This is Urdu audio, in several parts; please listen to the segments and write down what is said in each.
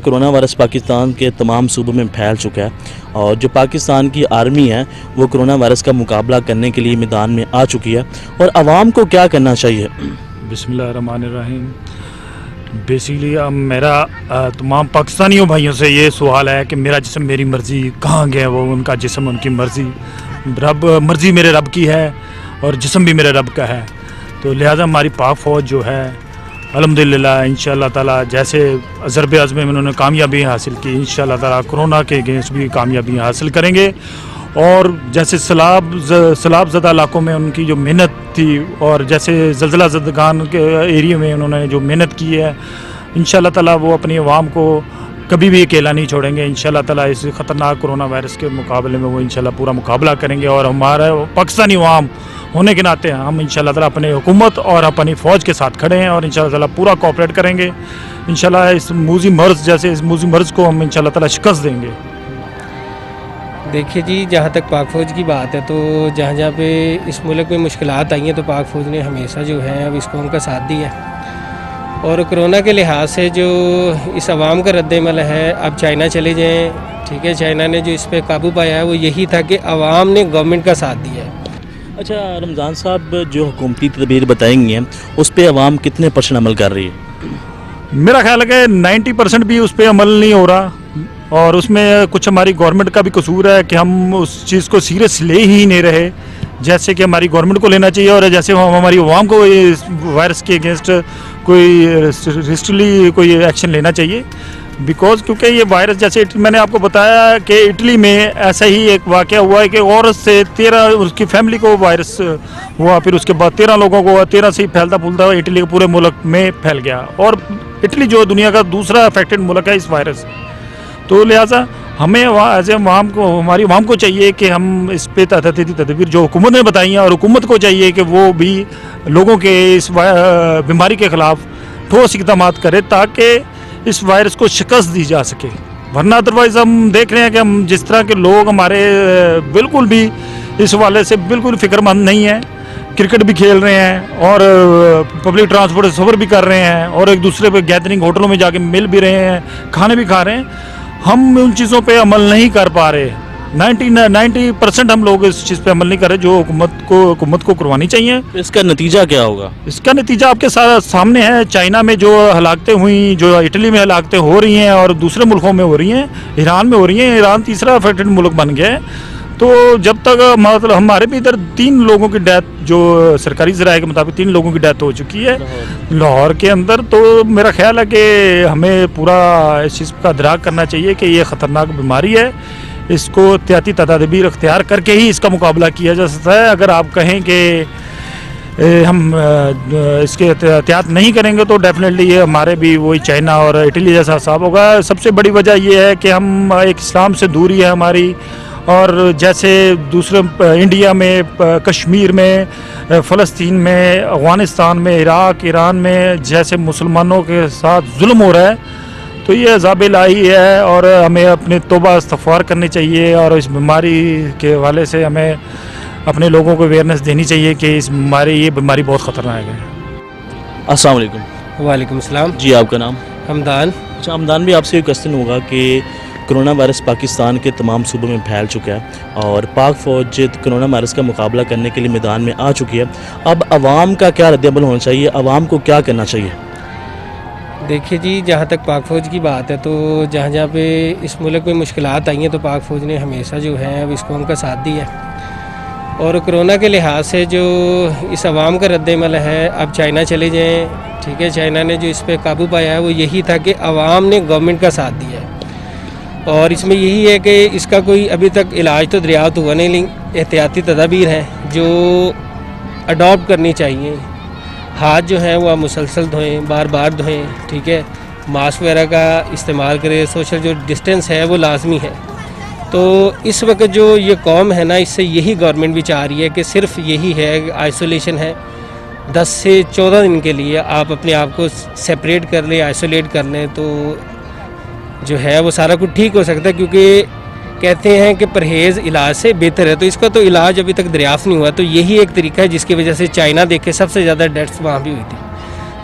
کرونا وائرس پاکستان کے تمام صوبوں میں پھیل چکا ہے اور جو پاکستان کی آرمی ہے وہ کرونا وائرس کا مقابلہ کرنے کے لیے میدان میں آ چکی ہے اور عوام کو کیا کرنا چاہیے؟ بسم اللہ الرحمن الرحیم۔ بیسیکلی میرا تمام پاکستانیوں بھائیوں سے یہ سوال ہے کہ میرا جسم میری مرضی، کہاں گیا وہ ان کا جسم ان کی مرضی، مرضی میرے رب کی ہے اور جسم بھی میرے رب کا ہے، تو لہٰذا ہماری پاک فوج جو ہے الحمدللہ انشاءاللہ تعالیٰ جیسے ضرب عزم میں انہوں نے کامیابی حاصل کی، انشاءاللہ تعالیٰ کرونا کے اگینسٹ بھی کامیابی حاصل کریں گے، اور جیسے سیلاب زدہ علاقوں میں ان کی جو محنت تھی اور جیسے زلزلہ زدگان کے ایریے میں انہوں نے جو محنت کی ہے، انشاءاللہ تعالیٰ وہ اپنی عوام کو کبھی بھی اکیلا نہیں چھوڑیں گے، انشاءاللہ تعالیٰ اس خطرناک کرونا وائرس کے مقابلے میں وہ انشاءاللہ پورا مقابلہ کریں گے، اور ہمارا پاکستانی عوام ہونے کے ناطے ہم انشاءاللہ تعالیٰ اپنے حکومت اور اپنی فوج کے ساتھ کھڑے ہیں اور انشاءاللہ تعالیٰ پورا کوآپریٹ کریں گے، انشاءاللہ اس موذی مرض کو ہم انشاءاللہ تعالیٰ شکست دیں گے۔ دیکھیے جی، جہاں تک پاک فوج کی بات ہے تو جہاں پہ اس ملک میں مشکلات آئی ہیں تو پاک فوج نے ہمیشہ جو ہے اب اس قوم کا ساتھ دیا ہے، اور کرونا کے لحاظ سے جو اس عوام کا رد عمل ہے، اب چائنا چلے جائیں، ٹھیک ہے، چائنا نے جو اس پہ قابو پایا ہے وہ یہی تھا کہ عوام نے گورنمنٹ کا ساتھ دیا ہے۔ اچھا رمضان صاحب، جو حکومتی تدابیر بتائیں گی ہیں اس پہ عوام کتنے % عمل کر رہی ہے؟ میرا خیال ہے کہ 90% بھی اس پہ عمل نہیں ہو رہا، اور اس میں کچھ ہماری گورنمنٹ کا بھی قصور ہے کہ ہم اس چیز کو سیریس لے ہی نہیں رہے جیسے کہ ہماری گورنمنٹ کو لینا چاہیے، اور جیسے ہماری عوام کو اس وائرس کے اگینسٹ کوئی ریسٹلی کوئی ایکشن لینا چاہیے، بیکاز کیونکہ یہ وائرس جیسے میں نے آپ کو بتایا کہ اٹلی میں ایسا ہی ایک واقعہ ہوا ہے کہ عورت سے 13 اس کی فیملی کو وائرس ہوا، پھر اس کے بعد 13 لوگوں کو 13 سے ہی پھیلتا پھولتا اٹلی کے پورے ملک میں پھیل گیا، اور اٹلی جو دنیا کا دوسرا افیکٹڈ ملک ہے اس وائرس سے، تو لہٰذا ہمیں ایز اے ہماری عوام کو چاہیے کہ ہم اس پہ تدابیر جو حکومت نے بتائی ہیں، اور حکومت کو چاہیے کہ وہ بھی لوگوں کے اس بیماری کے خلاف ٹھوس اقدامات کرے تاکہ اس وائرس کو شکست دی جا سکے، ورنہ ادروائز ہم دیکھ رہے ہیں کہ ہم جس طرح کے لوگ ہمارے بالکل بھی اس حوالے سے بالکل فکر مند نہیں ہیں، کرکٹ بھی کھیل رہے ہیں اور پبلک ٹرانسپورٹ سے سفر بھی کر رہے ہیں اور ایک دوسرے پہ گیدرنگ ہوٹلوں میں جا کے مل بھی رہے ہیں، کھانے بھی کھا رہے ہیں، ہم ان چیزوں پہ عمل نہیں کر پا رہے، 90% ہم لوگ اس چیز پہ عمل نہیں کر رہے جو حکومت کو کروانی چاہیے۔ اس کا نتیجہ کیا ہوگا؟ اس کا نتیجہ آپ کے سامنے ہے، چائنا میں جو ہلاکتیں ہوئیں، جو اٹلی میں ہلاکتیں ہو رہی ہیں اور دوسرے ملکوں میں ہو رہی ہیں، ایران میں ہو رہی ہیں، ایران تیسرا افیکٹڈ ملک بن گیا ہے، تو جب تک مطلب ہمارے بھی ادھر 3 لوگوں کی ڈیتھ جو سرکاری ذرائع کے مطابق 3 لوگوں کی ڈیتھ ہو چکی ہے لاہور کے اندر، تو میرا خیال ہے کہ ہمیں پورا اس چیز کا ادراک کرنا چاہیے کہ یہ خطرناک بیماری ہے، اس کو احتیاطی تدابیر اختیار کر کے ہی اس کا مقابلہ کیا جا سکتا ہے۔ اگر آپ کہیں کہ ہم اس کے احتیاط نہیں کریں گے تو ڈیفینیٹلی یہ ہمارے بھی وہی چائنا اور اٹلی جیسا حساب ہوگا۔ سب سے بڑی وجہ یہ ہے کہ ہم ایک اسلام سے دوری ہے ہماری، اور جیسے دوسرے انڈیا میں، کشمیر میں، فلسطین میں، افغانستان میں، عراق، ایران میں جیسے مسلمانوں کے ساتھ ظلم ہو رہا ہے، تو یہ عذاب الہی ہے، اور ہمیں اپنے توبہ استغفار کرنی چاہیے، اور اس بیماری کے حوالے سے ہمیں اپنے لوگوں کو اویئرنیس دینی چاہیے کہ یہ بیماری بہت خطرناک ہے۔ السلام علیکم۔ وعلیکم السلام۔ جی آپ کا نام؟ حمدان۔ اچھا حمدان بھی، آپ سے یہ کوسچن ہوگا کہ کرونا وائرس پاکستان کے تمام صوبوں میں پھیل چکا ہے اور پاک فوج کرونا وائرس کا مقابلہ کرنے کے لیے میدان میں آ چکی ہے، اب عوام کا کیا رد عمل ہونا چاہیے، عوام کو کیا کرنا چاہیے؟ دیکھیے جی، جہاں تک پاک فوج کی بات ہے تو جہاں پہ اس ملک میں مشکلات آئی ہیں تو پاک فوج نے ہمیشہ جو ہے اب اس قوم کا ساتھ دیا ہے، اور کرونا کے لحاظ سے جو اس عوام کا رد عمل ہے، اب چائنا چلے جائیں، ٹھیک ہے، چائنا نے جو اس پہ قابو پایا ہے وہ یہی تھا کہ عوام نے گورنمنٹ کا ساتھ دیا ہے، اور اس میں یہی ہے کہ اس کا کوئی ابھی تک علاج تو دریافت ہوا نہیں، لیکن احتیاطی تدابیر ہیں جو اڈاپٹ کرنی چاہیے۔ ہاتھ جو ہیں وہ آپ مسلسل دھوئیں، بار بار دھوئیں، ٹھیک ہے، ماسک وغیرہ کا استعمال کریں، سوشل جو ڈسٹینس ہے وہ لازمی ہے۔ تو اس وقت جو یہ قوم ہے نا، اس سے یہی گورنمنٹ بھی چاہ رہی ہے کہ صرف یہی ہے، آئسولیشن ہے، 10 سے 14 دن کے لیے آپ اپنے آپ کو سیپریٹ کر لیں، آئسولیٹ کر لیں، تو جو ہے وہ سارا کچھ ٹھیک ہو سکتا ہے، کیونکہ کہتے ہیں کہ پرہیز علاج سے بہتر ہے، تو اس کا تو علاج ابھی تک دریافت نہیں ہوا، تو یہی ایک طریقہ ہے جس کی وجہ سے چائنا دیکھے سب سے زیادہ ڈیتھس وہاں بھی ہوئی تھی،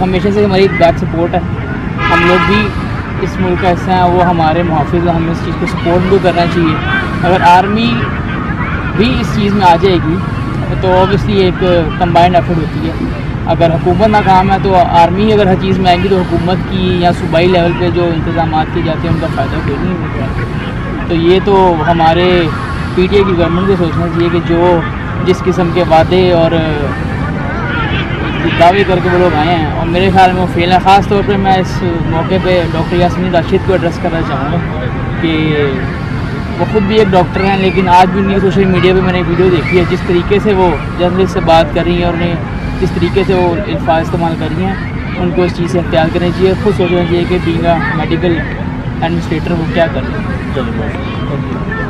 ہمیشہ سے ہماری بیک سپورٹ ہے. ہم لوگ بھی اس ملک کا حصہ ہیں, وہ ہمارے محافظ ہیں, ہمیں اس چیز کو سپورٹ بھی کرنا چاہیے. اگر آرمی بھی اس چیز میں آ جائے گی تو اوبیسلی ایک کمبائنڈ ایفرٹ ہوتی ہے. اگر حکومت ناکام ہے تو آرمی اگر ہر چیز میں آئے گی تو حکومت کی یا صوبائی لیول پہ جو انتظامات کیے جاتے ہیں ان کا فائدہ کوئی نہیں ہوتا. تو یہ تو ہمارے پی ٹی آئی کی گورنمنٹ کو سوچنا چاہیے کہ جو جس قسم کے وعدے اور دعوے کر کے وہ لوگ آئے ہیں اور میرے خیال میں وہ فیل ہیں. خاص طور پہ میں اس موقع پہ ڈاکٹر یاسمین راشد کو ایڈریس کرنا چاہوں گا کہ وہ خود بھی ایک ڈاکٹر ہیں, لیکن آج بھی انہیں سوشل میڈیا پہ میں نے ویڈیو دیکھی ہے جس طریقے سے وہ جرنلسٹ سے بات کر رہی ہیں اور انہیں جس طریقے سے وہ الفاظ استعمال کر رہی ہیں, ان کو اس چیز سے احتیاط کرنی چاہیے, خود سوچنا چاہیے کہ بینگ اے میڈیکل ایڈمنسٹریٹر وہ کیا کر رہے ہیں.